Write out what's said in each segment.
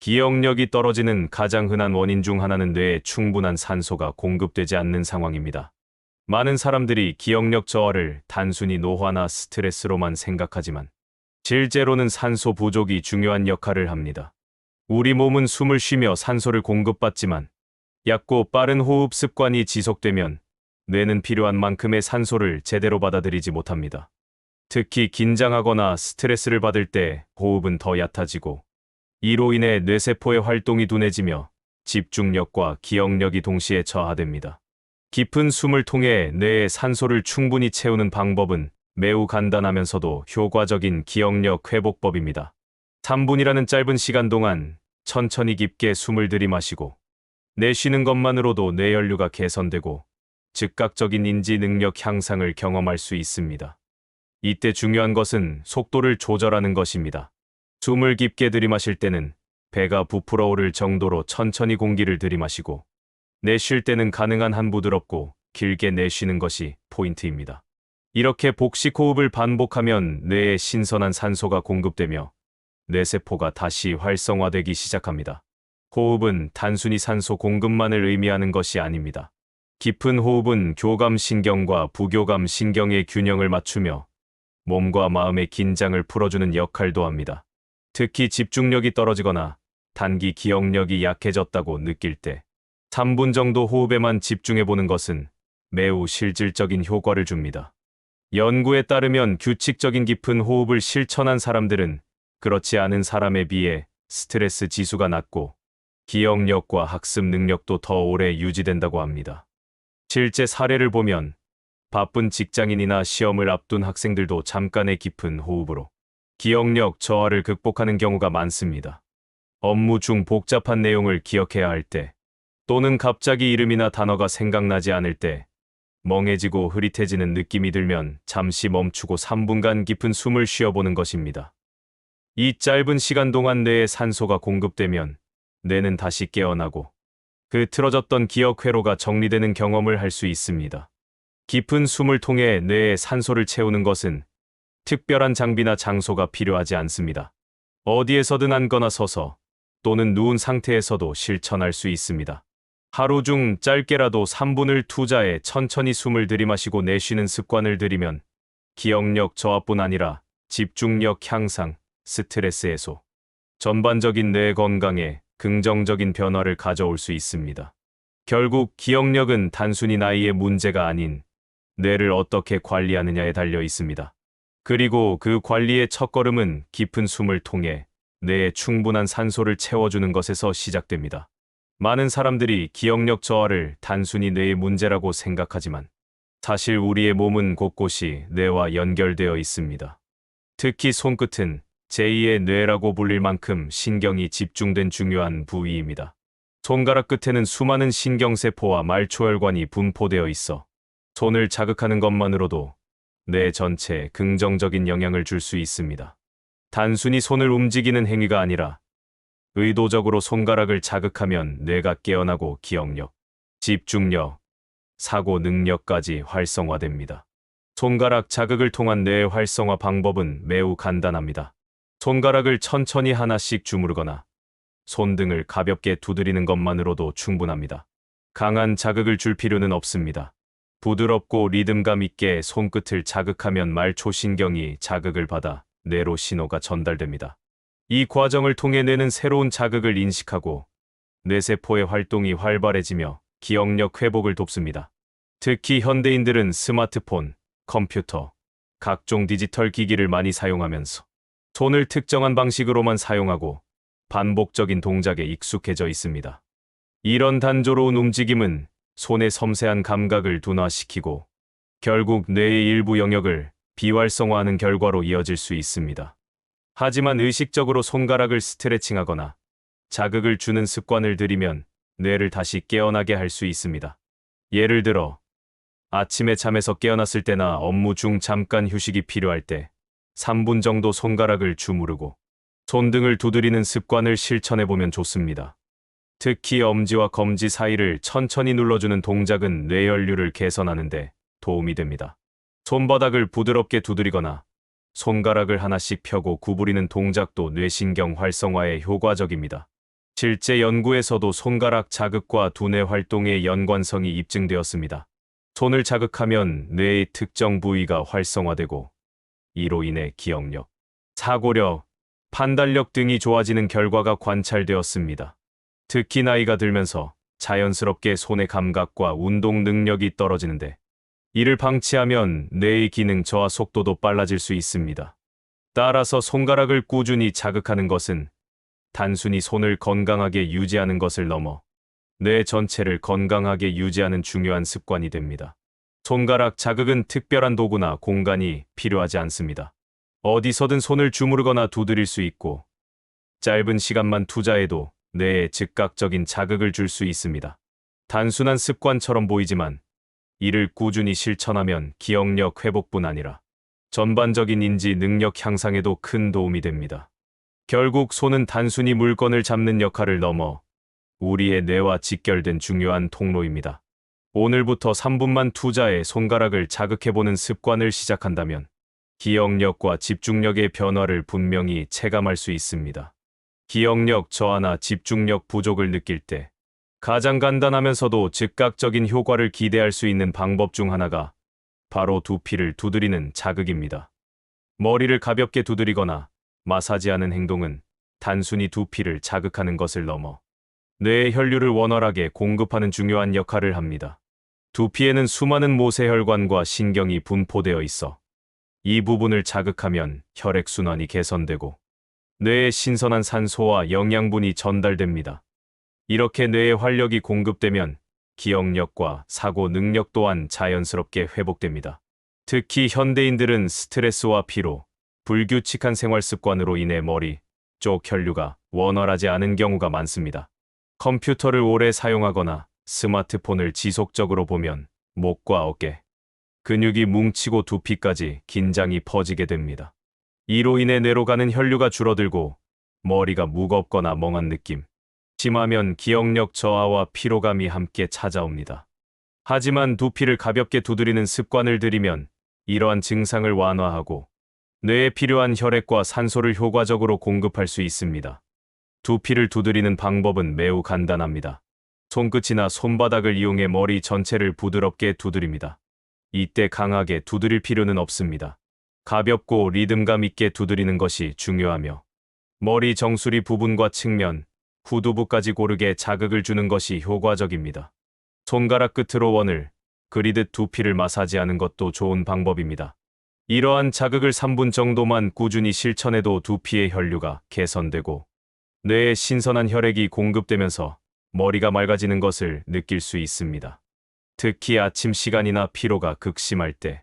기억력이 떨어지는 가장 흔한 원인 중 하나는 뇌에 충분한 산소가 공급되지 않는 상황입니다. 많은 사람들이 기억력 저하를 단순히 노화나 스트레스로만 생각하지만 실제로는 산소 부족이 중요한 역할을 합니다. 우리 몸은 숨을 쉬며 산소를 공급받지만 얕고 빠른 호흡 습관이 지속되면 뇌는 필요한 만큼의 산소를 제대로 받아들이지 못합니다. 특히 긴장하거나 스트레스를 받을 때 호흡은 더 얕아지고 이로 인해 뇌세포의 활동이 둔해지며 집중력과 기억력이 동시에 저하됩니다. 깊은 숨을 통해 뇌에 산소를 충분히 채우는 방법은 매우 간단하면서도 효과적인 기억력 회복법입니다. 3분이라는 짧은 시간 동안 천천히 깊게 숨을 들이마시고 내쉬는 것만으로도 뇌연류가 개선되고 즉각적인 인지 능력 향상을 경험할 수 있습니다. 이때 중요한 것은 속도를 조절하는 것입니다. 숨을 깊게 들이마실 때는 배가 부풀어 오를 정도로 천천히 공기를 들이마시고 내쉴 때는 가능한 한 부드럽고 길게 내쉬는 것이 포인트입니다. 이렇게 복식 호흡을 반복하면 뇌에 신선한 산소가 공급되며 뇌세포가 다시 활성화되기 시작합니다. 호흡은 단순히 산소 공급만을 의미하는 것이 아닙니다. 깊은 호흡은 교감신경과 부교감신경의 균형을 맞추며 몸과 마음의 긴장을 풀어주는 역할도 합니다. 특히 집중력이 떨어지거나 단기 기억력이 약해졌다고 느낄 때 3분 정도 호흡에만 집중해보는 것은 매우 실질적인 효과를 줍니다. 연구에 따르면 규칙적인 깊은 호흡을 실천한 사람들은 그렇지 않은 사람에 비해 스트레스 지수가 낮고 기억력과 학습 능력도 더 오래 유지된다고 합니다. 실제 사례를 보면 바쁜 직장인이나 시험을 앞둔 학생들도 잠깐의 깊은 호흡으로 기억력 저하를 극복하는 경우가 많습니다. 업무 중 복잡한 내용을 기억해야 할 때, 또는 갑자기 이름이나 단어가 생각나지 않을 때, 멍해지고 흐릿해지는 느낌이 들면 잠시 멈추고 3분간 깊은 숨을 쉬어보는 것입니다. 이 짧은 시간 동안 뇌에 산소가 공급되면 뇌는 다시 깨어나고 그 틀어졌던 기억 회로가 정리되는 경험을 할 수 있습니다. 깊은 숨을 통해 뇌에 산소를 채우는 것은 특별한 장비나 장소가 필요하지 않습니다. 어디에서든 앉거나 서서 또는 누운 상태에서도 실천할 수 있습니다. 하루 중 짧게라도 3분을 투자해 천천히 숨을 들이마시고 내쉬는 습관을 들이면 기억력 저하뿐 아니라 집중력 향상, 스트레스 해소, 전반적인 뇌 건강에 긍정적인 변화를 가져올 수 있습니다. 결국 기억력은 단순히 나이의 문제가 아닌 뇌를 어떻게 관리하느냐에 달려 있습니다. 그리고 그 관리의 첫걸음은 깊은 숨을 통해 뇌에 충분한 산소를 채워주는 것에서 시작됩니다. 많은 사람들이 기억력 저하를 단순히 뇌의 문제라고 생각하지만 사실 우리의 몸은 곳곳이 뇌와 연결되어 있습니다. 특히 손끝은 제2의 뇌라고 불릴 만큼 신경이 집중된 중요한 부위입니다. 손가락 끝에는 수많은 신경세포와 말초혈관이 분포되어 있어 손을 자극하는 것만으로도 뇌 전체에 긍정적인 영향을 줄 수 있습니다. 단순히 손을 움직이는 행위가 아니라 의도적으로 손가락을 자극하면 뇌가 깨어나고 기억력, 집중력, 사고 능력까지 활성화됩니다. 손가락 자극을 통한 뇌의 활성화 방법은 매우 간단합니다. 손가락을 천천히 하나씩 주무르거나 손등을 가볍게 두드리는 것만으로도 충분합니다. 강한 자극을 줄 필요는 없습니다. 부드럽고 리듬감 있게 손끝을 자극하면 말초신경이 자극을 받아 뇌로 신호가 전달됩니다. 이 과정을 통해 뇌는 새로운 자극을 인식하고 뇌세포의 활동이 활발해지며 기억력 회복을 돕습니다. 특히 현대인들은 스마트폰, 컴퓨터, 각종 디지털 기기를 많이 사용하면서 손을 특정한 방식으로만 사용하고 반복적인 동작에 익숙해져 있습니다. 이런 단조로운 움직임은 손의 섬세한 감각을 둔화시키고 결국 뇌의 일부 영역을 비활성화하는 결과로 이어질 수 있습니다. 하지만 의식적으로 손가락을 스트레칭하거나 자극을 주는 습관을 들이면 뇌를 다시 깨어나게 할 수 있습니다. 예를 들어 아침에 잠에서 깨어났을 때나 업무 중 잠깐 휴식이 필요할 때 3분 정도 손가락을 주무르고 손등을 두드리는 습관을 실천해보면 좋습니다. 특히 엄지와 검지 사이를 천천히 눌러주는 동작은 뇌혈류를 개선하는데 도움이 됩니다. 손바닥을 부드럽게 두드리거나 손가락을 하나씩 펴고 구부리는 동작도 뇌신경 활성화에 효과적입니다. 실제 연구에서도 손가락 자극과 두뇌 활동의 연관성이 입증되었습니다. 손을 자극하면 뇌의 특정 부위가 활성화되고 이로 인해 기억력, 사고력, 판단력 등이 좋아지는 결과가 관찰되었습니다. 특히 나이가 들면서 자연스럽게 손의 감각과 운동 능력이 떨어지는데 이를 방치하면 뇌의 기능 저하 속도도 빨라질 수 있습니다. 따라서 손가락을 꾸준히 자극하는 것은 단순히 손을 건강하게 유지하는 것을 넘어 뇌 전체를 건강하게 유지하는 중요한 습관이 됩니다. 손가락 자극은 특별한 도구나 공간이 필요하지 않습니다. 어디서든 손을 주무르거나 두드릴 수 있고 짧은 시간만 투자해도 뇌에 즉각적인 자극을 줄 수 있습니다. 단순한 습관처럼 보이지만 이를 꾸준히 실천하면 기억력 회복뿐 아니라 전반적인 인지 능력 향상에도 큰 도움이 됩니다. 결국 손은 단순히 물건을 잡는 역할을 넘어 우리의 뇌와 직결된 중요한 통로입니다. 오늘부터 3분만 투자해 손가락을 자극해보는 습관을 시작한다면 기억력과 집중력의 변화를 분명히 체감할 수 있습니다. 기억력 저하나 집중력 부족을 느낄 때 가장 간단하면서도 즉각적인 효과를 기대할 수 있는 방법 중 하나가 바로 두피를 두드리는 자극입니다. 머리를 가볍게 두드리거나 마사지하는 행동은 단순히 두피를 자극하는 것을 넘어 뇌의 혈류를 원활하게 공급하는 중요한 역할을 합니다. 두피에는 수많은 모세혈관과 신경이 분포되어 있어 이 부분을 자극하면 혈액순환이 개선되고 뇌에 신선한 산소와 영양분이 전달됩니다. 이렇게 뇌에 활력이 공급되면 기억력과 사고 능력 또한 자연스럽게 회복됩니다. 특히 현대인들은 스트레스와 피로, 불규칙한 생활 습관으로 인해 머리 쪽 혈류가 원활하지 않은 경우가 많습니다. 컴퓨터를 오래 사용하거나 스마트폰을 지속적으로 보면 목과 어깨, 근육이 뭉치고 두피까지 긴장이 퍼지게 됩니다. 이로 인해 뇌로 가는 혈류가 줄어들고 머리가 무겁거나 멍한 느낌, 심하면 기억력 저하와 피로감이 함께 찾아옵니다. 하지만 두피를 가볍게 두드리는 습관을 들이면 이러한 증상을 완화하고 뇌에 필요한 혈액과 산소를 효과적으로 공급할 수 있습니다. 두피를 두드리는 방법은 매우 간단합니다. 손끝이나 손바닥을 이용해 머리 전체를 부드럽게 두드립니다. 이때 강하게 두드릴 필요는 없습니다. 가볍고 리듬감 있게 두드리는 것이 중요하며 머리 정수리 부분과 측면, 후두부까지 고르게 자극을 주는 것이 효과적입니다. 손가락 끝으로 원을 그리듯 두피를 마사지하는 것도 좋은 방법입니다. 이러한 자극을 3분 정도만 꾸준히 실천해도 두피의 혈류가 개선되고 뇌에 신선한 혈액이 공급되면서 머리가 맑아지는 것을 느낄 수 있습니다. 특히 아침 시간이나 피로가 극심할 때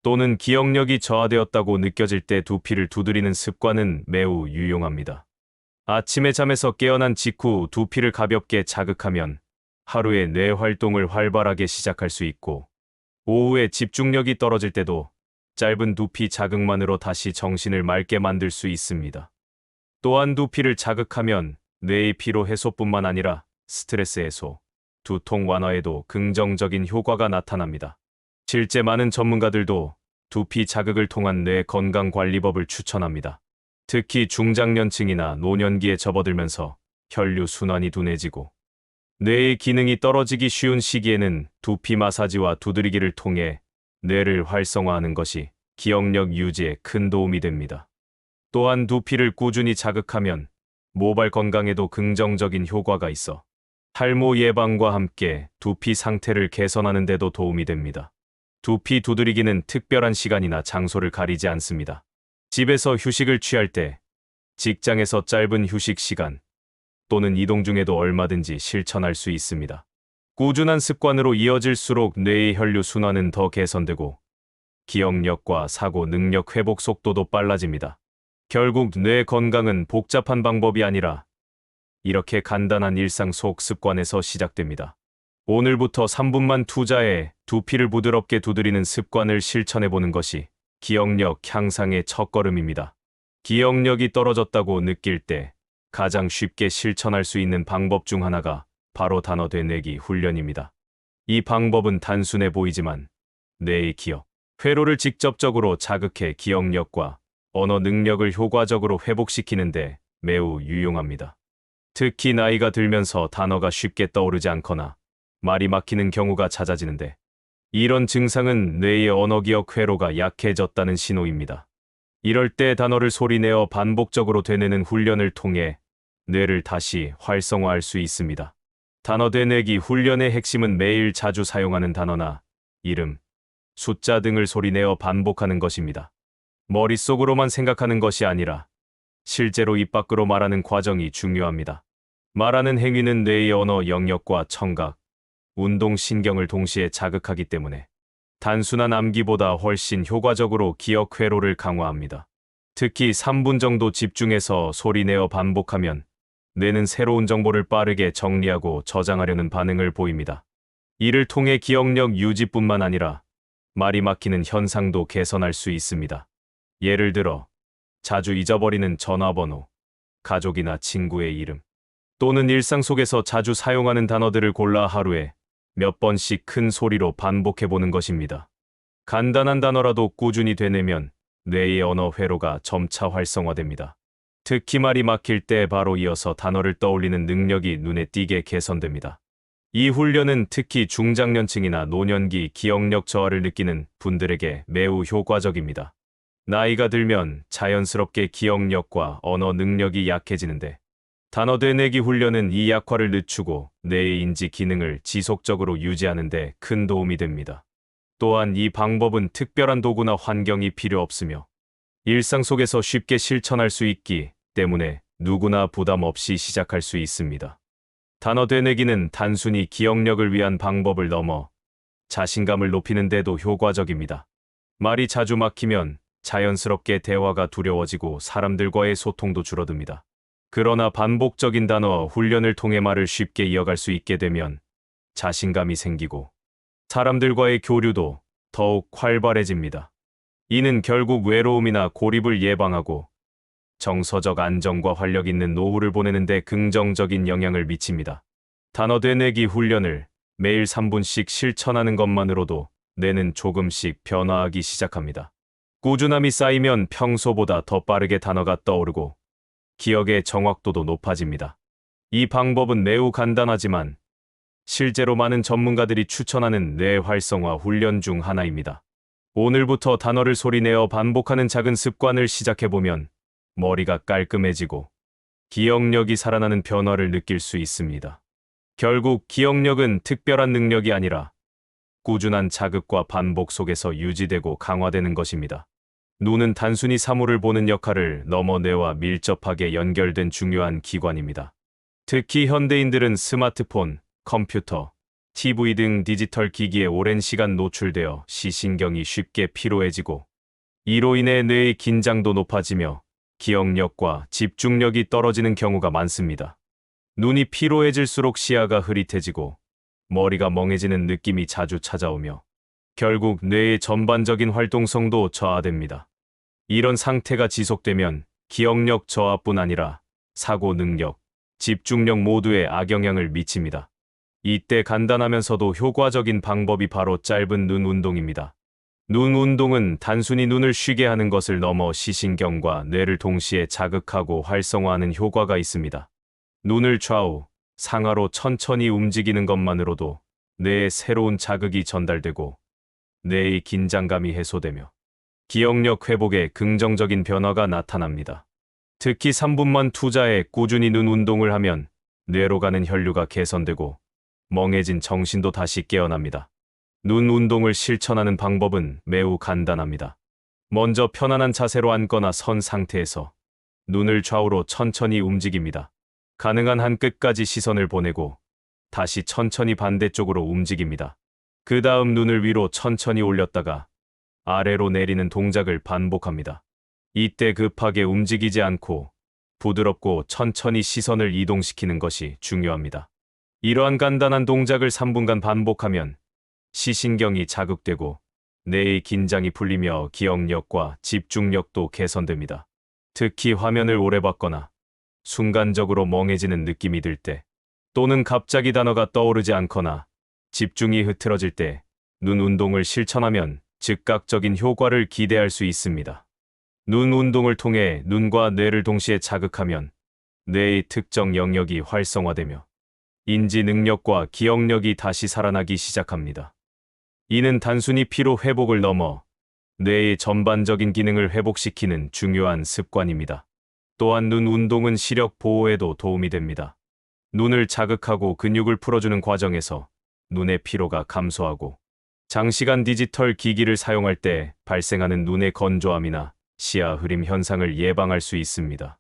또는 기억력이 저하되었다고 느껴질 때 두피를 두드리는 습관은 매우 유용합니다. 아침에 잠에서 깨어난 직후 두피를 가볍게 자극하면 하루의 뇌 활동을 활발하게 시작할 수 있고 오후에 집중력이 떨어질 때도 짧은 두피 자극만으로 다시 정신을 맑게 만들 수 있습니다. 또한 두피를 자극하면 뇌의 피로 해소뿐만 아니라 스트레스 해소, 두통 완화에도 긍정적인 효과가 나타납니다. 실제 많은 전문가들도 두피 자극을 통한 뇌 건강 관리법을 추천합니다. 특히 중장년층이나 노년기에 접어들면서 혈류 순환이 둔해지고 뇌의 기능이 떨어지기 쉬운 시기에는 두피 마사지와 두드리기를 통해 뇌를 활성화하는 것이 기억력 유지에 큰 도움이 됩니다. 또한 두피를 꾸준히 자극하면 모발 건강에도 긍정적인 효과가 있어 탈모 예방과 함께 두피 상태를 개선하는 데도 도움이 됩니다. 두피 두드리기는 특별한 시간이나 장소를 가리지 않습니다. 집에서 휴식을 취할 때, 직장에서 짧은 휴식 시간, 또는 이동 중에도 얼마든지 실천할 수 있습니다. 꾸준한 습관으로 이어질수록 뇌의 혈류 순환은 더 개선되고 기억력과 사고 능력 회복 속도도 빨라집니다. 결국 뇌 건강은 복잡한 방법이 아니라 이렇게 간단한 일상 속 습관에서 시작됩니다. 오늘부터 3분만 투자해 두피를 부드럽게 두드리는 습관을 실천해보는 것이 기억력 향상의 첫걸음입니다. 기억력이 떨어졌다고 느낄 때 가장 쉽게 실천할 수 있는 방법 중 하나가 바로 단어 되뇌기 훈련입니다. 이 방법은 단순해 보이지만 뇌의 기억, 회로를 직접적으로 자극해 기억력과 언어 능력을 효과적으로 회복시키는데 매우 유용합니다. 특히 나이가 들면서 단어가 쉽게 떠오르지 않거나 말이 막히는 경우가 잦아지는데, 이런 증상은 뇌의 언어기억 회로가 약해졌다는 신호입니다. 이럴 때 단어를 소리내어 반복적으로 되뇌는 훈련을 통해 뇌를 다시 활성화할 수 있습니다. 단어 되뇌기 훈련의 핵심은 매일 자주 사용하는 단어나 이름, 숫자 등을 소리내어 반복하는 것입니다. 머릿속으로만 생각하는 것이 아니라 실제로 입 밖으로 말하는 과정이 중요합니다. 말하는 행위는 뇌의 언어 영역과 청각, 운동신경을 동시에 자극하기 때문에 단순한 암기보다 훨씬 효과적으로 기억 회로를 강화합니다. 특히 3분 정도 집중해서 소리내어 반복하면 뇌는 새로운 정보를 빠르게 정리하고 저장하려는 반응을 보입니다. 이를 통해 기억력 유지뿐만 아니라 말이 막히는 현상도 개선할 수 있습니다. 예를 들어 자주 잊어버리는 전화번호, 가족이나 친구의 이름, 또는 일상 속에서 자주 사용하는 단어들을 골라 하루에 몇 번씩 큰 소리로 반복해보는 것입니다. 간단한 단어라도 꾸준히 되뇌면 뇌의 언어 회로가 점차 활성화됩니다. 특히 말이 막힐 때 바로 이어서 단어를 떠올리는 능력이 눈에 띄게 개선됩니다. 이 훈련은 특히 중장년층이나 노년기 기억력 저하를 느끼는 분들에게 매우 효과적입니다. 나이가 들면 자연스럽게 기억력과 언어 능력이 약해지는데, 단어 되뇌기 훈련은 이 약화를 늦추고 뇌의 인지 기능을 지속적으로 유지하는 데 큰 도움이 됩니다. 또한 이 방법은 특별한 도구나 환경이 필요 없으며 일상 속에서 쉽게 실천할 수 있기 때문에 누구나 부담 없이 시작할 수 있습니다. 단어 되뇌기는 단순히 기억력을 위한 방법을 넘어 자신감을 높이는 데도 효과적입니다. 말이 자주 막히면 자연스럽게 대화가 두려워지고 사람들과의 소통도 줄어듭니다. 그러나 반복적인 단어 훈련을 통해 말을 쉽게 이어갈 수 있게 되면 자신감이 생기고 사람들과의 교류도 더욱 활발해집니다. 이는 결국 외로움이나 고립을 예방하고 정서적 안정과 활력 있는 노후를 보내는 데 긍정적인 영향을 미칩니다. 단어 되뇌기 훈련을 매일 3분씩 실천하는 것만으로도 뇌는 조금씩 변화하기 시작합니다. 꾸준함이 쌓이면 평소보다 더 빠르게 단어가 떠오르고 기억의 정확도도 높아집니다. 이 방법은 매우 간단하지만 실제로 많은 전문가들이 추천하는 뇌 활성화 훈련 중 하나입니다. 오늘부터 단어를 소리내어 반복하는 작은 습관을 시작해보면 머리가 깔끔해지고 기억력이 살아나는 변화를 느낄 수 있습니다. 결국 기억력은 특별한 능력이 아니라 꾸준한 자극과 반복 속에서 유지되고 강화되는 것입니다. 눈은 단순히 사물을 보는 역할을 넘어 뇌와 밀접하게 연결된 중요한 기관입니다. 특히 현대인들은 스마트폰, 컴퓨터, TV 등 디지털 기기에 오랜 시간 노출되어 시신경이 쉽게 피로해지고, 이로 인해 뇌의 긴장도 높아지며 기억력과 집중력이 떨어지는 경우가 많습니다. 눈이 피로해질수록 시야가 흐릿해지고 머리가 멍해지는 느낌이 자주 찾아오며 결국 뇌의 전반적인 활동성도 저하됩니다. 이런 상태가 지속되면 기억력 저하뿐 아니라 사고 능력, 집중력 모두에 악영향을 미칩니다. 이때 간단하면서도 효과적인 방법이 바로 짧은 눈 운동입니다. 눈 운동은 단순히 눈을 쉬게 하는 것을 넘어 시신경과 뇌를 동시에 자극하고 활성화하는 효과가 있습니다. 눈을 좌우, 상하로 천천히 움직이는 것만으로도 뇌에 새로운 자극이 전달되고 뇌의 긴장감이 해소되며 기억력 회복에 긍정적인 변화가 나타납니다. 특히 3분만 투자해 꾸준히 눈 운동을 하면 뇌로 가는 혈류가 개선되고 멍해진 정신도 다시 깨어납니다. 눈 운동을 실천하는 방법은 매우 간단합니다. 먼저 편안한 자세로 앉거나 선 상태에서 눈을 좌우로 천천히 움직입니다. 가능한 한 끝까지 시선을 보내고 다시 천천히 반대쪽으로 움직입니다. 그 다음 눈을 위로 천천히 올렸다가 아래로 내리는 동작을 반복합니다. 이때 급하게 움직이지 않고 부드럽고 천천히 시선을 이동시키는 것이 중요합니다. 이러한 간단한 동작을 3분간 반복하면 시신경이 자극되고 뇌의 긴장이 풀리며 기억력과 집중력도 개선됩니다. 특히 화면을 오래 봤거나 순간적으로 멍해지는 느낌이 들 때, 또는 갑자기 단어가 떠오르지 않거나 집중이 흐트러질 때 눈 운동을 실천하면 즉각적인 효과를 기대할 수 있습니다. 눈 운동을 통해 눈과 뇌를 동시에 자극하면 뇌의 특정 영역이 활성화되며 인지 능력과 기억력이 다시 살아나기 시작합니다. 이는 단순히 피로 회복을 넘어 뇌의 전반적인 기능을 회복시키는 중요한 습관입니다. 또한 눈 운동은 시력 보호에도 도움이 됩니다. 눈을 자극하고 근육을 풀어주는 과정에서 눈의 피로가 감소하고 장시간 디지털 기기를 사용할 때 발생하는 눈의 건조함이나 시야 흐림 현상을 예방할 수 있습니다.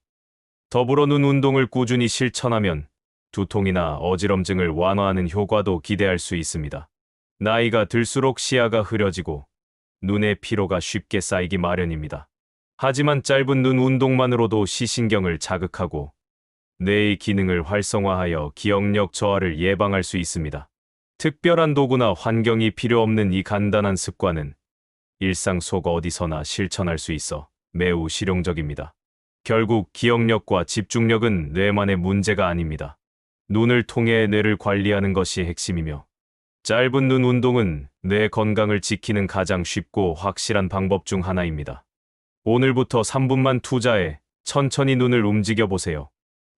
더불어 눈 운동을 꾸준히 실천하면 두통이나 어지럼증을 완화하는 효과도 기대할 수 있습니다. 나이가 들수록 시야가 흐려지고 눈의 피로가 쉽게 쌓이기 마련입니다. 하지만 짧은 눈 운동만으로도 시신경을 자극하고 뇌의 기능을 활성화하여 기억력 저하를 예방할 수 있습니다. 특별한 도구나 환경이 필요 없는 이 간단한 습관은 일상 속 어디서나 실천할 수 있어 매우 실용적입니다. 결국 기억력과 집중력은 뇌만의 문제가 아닙니다. 눈을 통해 뇌를 관리하는 것이 핵심이며 짧은 눈 운동은 뇌 건강을 지키는 가장 쉽고 확실한 방법 중 하나입니다. 오늘부터 3분만 투자해 천천히 눈을 움직여 보세요.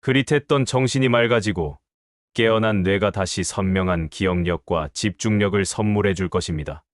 흐릿했던 정신이 맑아지고 깨어난 뇌가 다시 선명한 기억력과 집중력을 선물해 줄 것입니다.